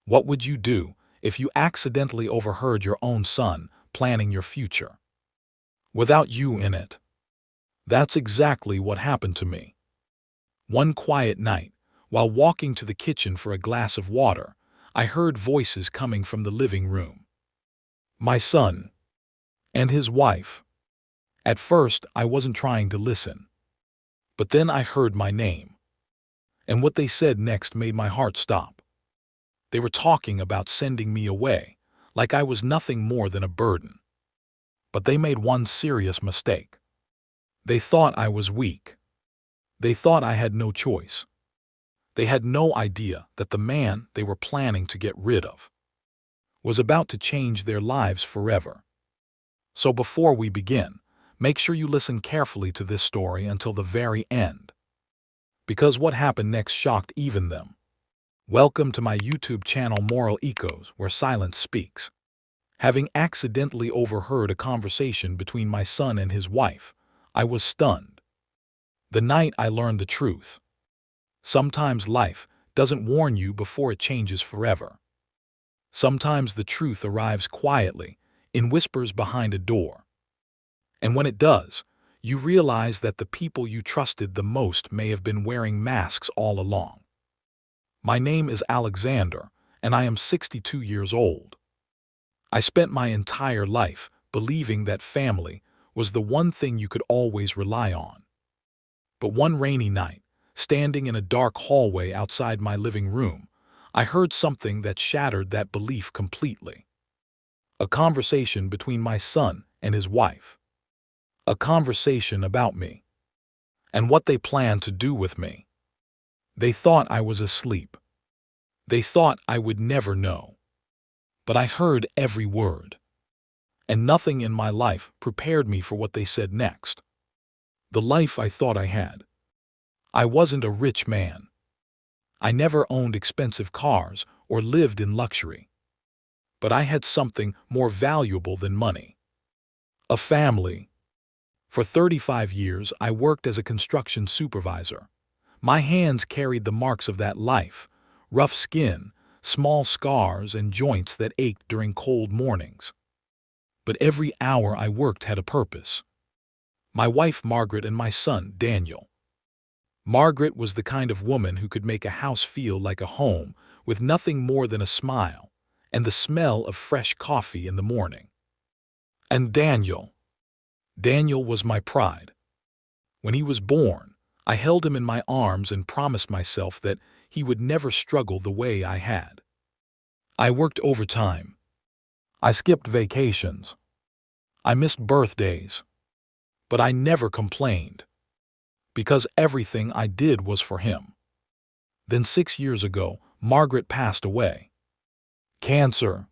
What would you do if you accidentally overheard your own son planning your future? Without you in it. That's exactly what happened to me. One quiet night, while walking to the kitchen for a glass of water, I heard voices coming from the living room. My son and his wife. At first, I wasn't trying to listen. But then I heard my name. And what they said next made my heart stop. They were talking about sending me away, like I was nothing more than a burden. But they made one serious mistake. They thought I was weak. They thought I had no choice. They had no idea that the man they were planning to get rid of was about to change their lives forever. So before we begin, make sure you listen carefully to this story until the very end. Because what happened next shocked even them. Welcome to my YouTube channel Moral Echoes, where silence speaks. Having accidentally overheard a conversation between my son and his wife, I was stunned. The night I learned the truth. Sometimes life doesn't warn you before it changes forever. Sometimes the truth arrives quietly, in whispers behind a door. And when it does, you realize that the people you trusted the most may have been wearing masks all along. My name is Alexander, and I am 62 years old. I spent my entire life believing that family was the one thing you could always rely on. But one rainy night, standing in a dark hallway outside my living room, I heard something that shattered that belief completely. A conversation between my son and his wife. A conversation about me and what they planned to do with me. They thought I was asleep. They thought I would never know. But I heard every word. And nothing in my life prepared me for what they said next. The life I thought I had. I wasn't a rich man. I never owned expensive cars or lived in luxury. But I had something more valuable than money. A family. For 35 years, I worked as a construction supervisor. My hands carried the marks of that life, rough skin, small scars, and joints that ached during cold mornings. But every hour I worked had a purpose. My wife Margaret and my son Daniel. Margaret was the kind of woman who could make a house feel like a home with nothing more than a smile and the smell of fresh coffee in the morning. And Daniel was my pride. When he was born, I held him in my arms and promised myself that he would never struggle the way I had. I worked overtime. I skipped vacations. I missed birthdays. But I never complained, because everything I did was for him. Then 6 years ago, Margaret passed away. Cancer.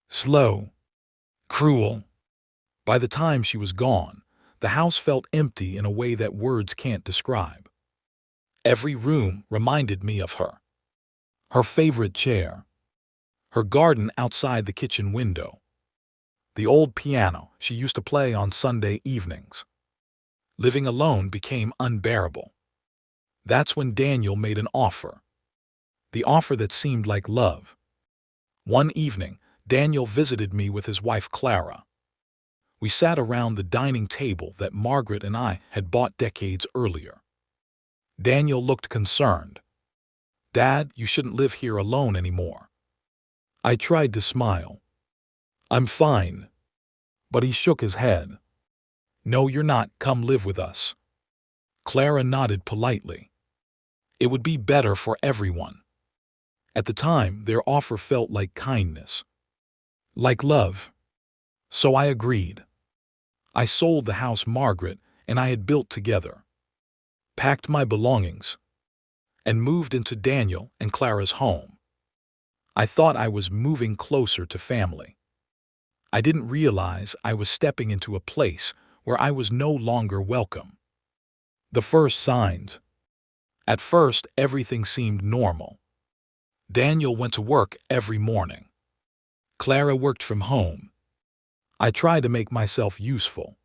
Slow. Cruel. By the time she was gone, the house felt empty in a way that words can't describe. Every room reminded me of her. Her favorite chair. Her garden outside the kitchen window. The old piano she used to play on Sunday evenings. Living alone became unbearable. That's when Daniel made an offer. The offer that seemed like love. One evening, Daniel visited me with his wife Clara. We sat around the dining table that Margaret and I had bought decades earlier. Daniel looked concerned. "Dad, you shouldn't live here alone anymore." I tried to smile. "I'm fine." But he shook his head. "No, you're not. Come live with us." Clara nodded politely. It would be better for everyone. At the time, their offer felt like kindness. Like love. So I agreed. I sold the house Margaret and I had built together, packed my belongings, and moved into Daniel and Clara's home. I thought I was moving closer to family. I didn't realize I was stepping into a place where I was no longer welcome. The first signs. At first, everything seemed normal. Daniel went to work every morning. Clara worked from home. I tried to make myself useful.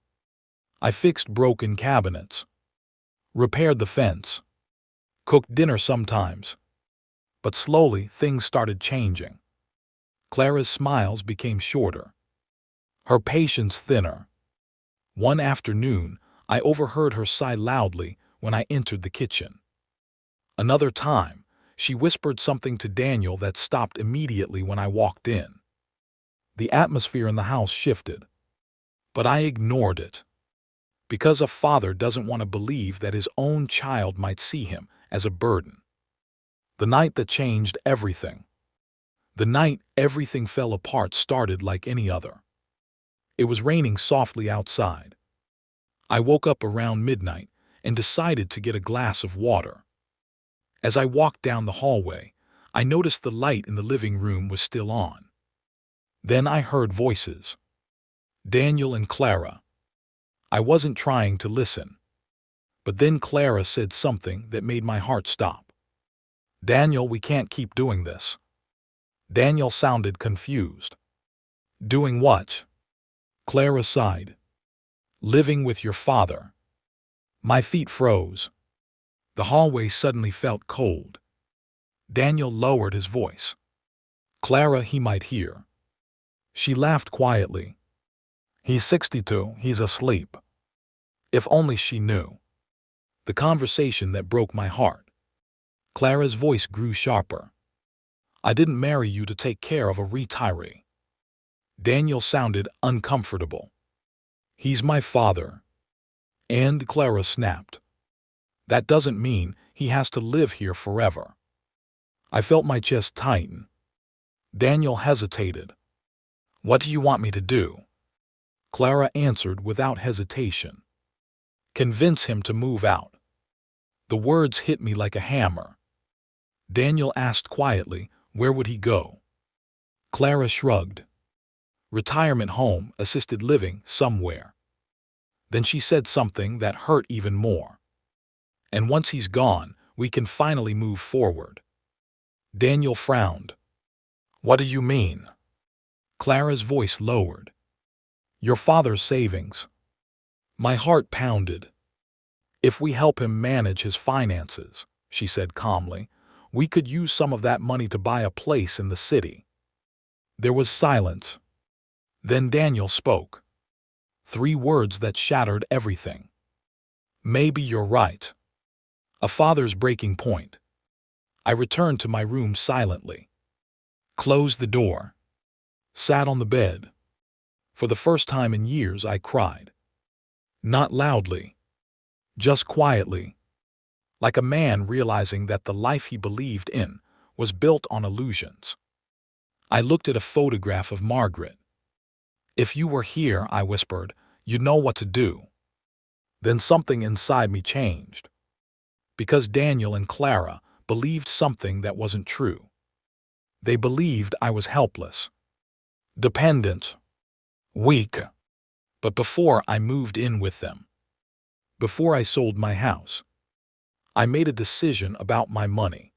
I fixed broken cabinets, repaired the fence, cooked dinner sometimes. But slowly, things started changing. Clara's smiles became shorter, her patience thinner. One afternoon, I overheard her sigh loudly when I entered the kitchen. Another time, she whispered something to Daniel that stopped immediately when I walked in. The atmosphere in the house shifted, but I ignored it, because a father doesn't want to believe that his own child might see him as a burden. The night that changed everything. The night everything fell apart started like any other. It was raining softly outside. I woke up around midnight and decided to get a glass of water. As I walked down the hallway, I noticed the light in the living room was still on. Then I heard voices. Daniel and Clara. I wasn't trying to listen. But then Clara said something that made my heart stop. "Daniel, we can't keep doing this." Daniel sounded confused. "Doing what?" Clara sighed. "Living with your father." My feet froze. The hallway suddenly felt cold. Daniel lowered his voice. "Clara, he might hear." She laughed quietly. "He's 62, he's asleep." If only she knew. The conversation that broke my heart. Clara's voice grew sharper. "I didn't marry you to take care of a retiree." Daniel sounded uncomfortable. "He's my father." And Clara snapped. "That doesn't mean he has to live here forever." I felt my chest tighten. Daniel hesitated. "What do you want me to do?" Clara answered without hesitation. "Convince him to move out." The words hit me like a hammer. Daniel asked quietly, where would he go? Clara shrugged. "Retirement home, assisted living, somewhere." Then she said something that hurt even more. "And once he's gone, we can finally move forward." Daniel frowned. "What do you mean?" Clara's voice lowered. "Your father's savings." My heart pounded. "If we help him manage his finances," she said calmly, "we could use some of that money to buy a place in the city." There was silence. Then Daniel spoke. 3 words that shattered everything. "Maybe you're right." A father's breaking point. I returned to my room silently. Closed the door. Sat on the bed. For the first time in years I cried. Not loudly. Just quietly. Like a man realizing that the life he believed in was built on illusions. I looked at a photograph of Margaret. "If you were here," I whispered, "you'd know what to do." Then something inside me changed. Because Daniel and Clara believed something that wasn't true. They believed I was helpless, dependent, weak. But before I moved in with them, before I sold my house, I made a decision about my money.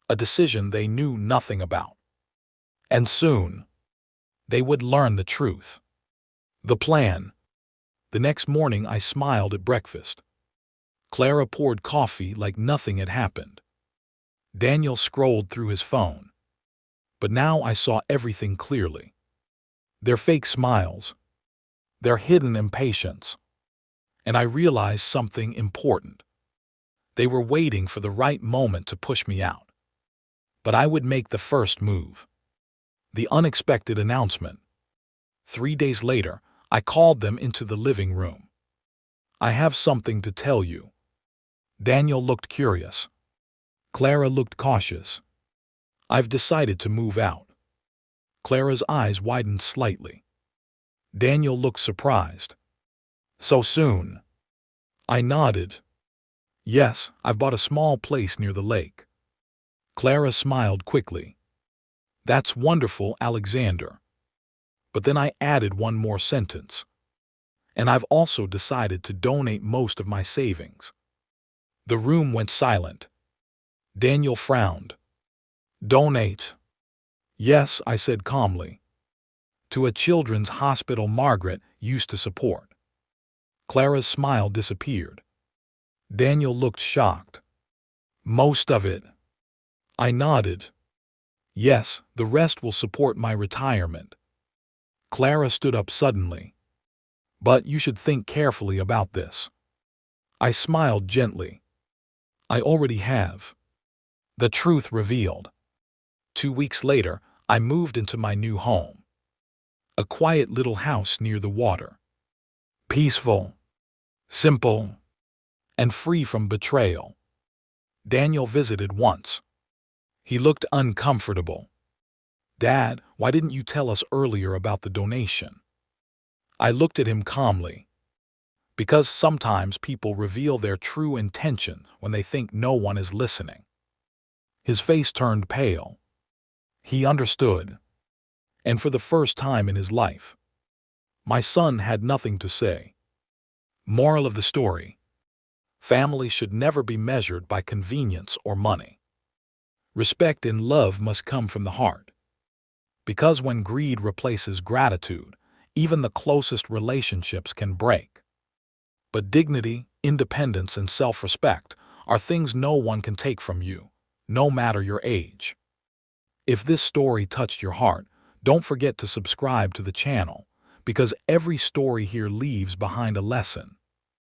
A decision they knew nothing about. And soon, they would learn the truth. The plan. The next morning I smiled at breakfast. Clara poured coffee like nothing had happened. Daniel scrolled through his phone. But now I saw everything clearly. Their fake smiles. Their hidden impatience. And I realized something important. They were waiting for the right moment to push me out. But I would make the first move. The unexpected announcement. 3 days later, I called them into the living room. "I have something to tell you." Daniel looked curious. Clara looked cautious. "I've decided to move out." Clara's eyes widened slightly. Daniel looked surprised. "So soon?" I nodded. "Yes, I've bought a small place near the lake." Clara smiled quickly. "That's wonderful, Alexander." But then I added one more sentence. "And I've also decided to donate most of my savings." The room went silent. Daniel frowned. "Donate?" "Yes," I said calmly. "To a children's hospital Margaret used to support." Clara's smile disappeared. Daniel looked shocked. "Most of it?" I nodded. Yes, the rest will support my retirement. Clara stood up suddenly. But you should think carefully about this. I smiled gently. I already have. The truth revealed. 2 weeks later, I moved into my new home. A quiet little house near the water. Peaceful, simple, and free from betrayal. Daniel visited once. He looked uncomfortable. Dad, why didn't you tell us earlier about the donation? I looked at him calmly. Because sometimes people reveal their true intention when they think no one is listening. His face turned pale. He understood. And for the first time in his life, my son had nothing to say. Moral of the story: family should never be measured by convenience or money. Respect and love must come from the heart. Because when greed replaces gratitude, even the closest relationships can break. But dignity, independence, and self-respect are things no one can take from you, no matter your age. If this story touched your heart, don't forget to subscribe to the channel, because every story here leaves behind a lesson.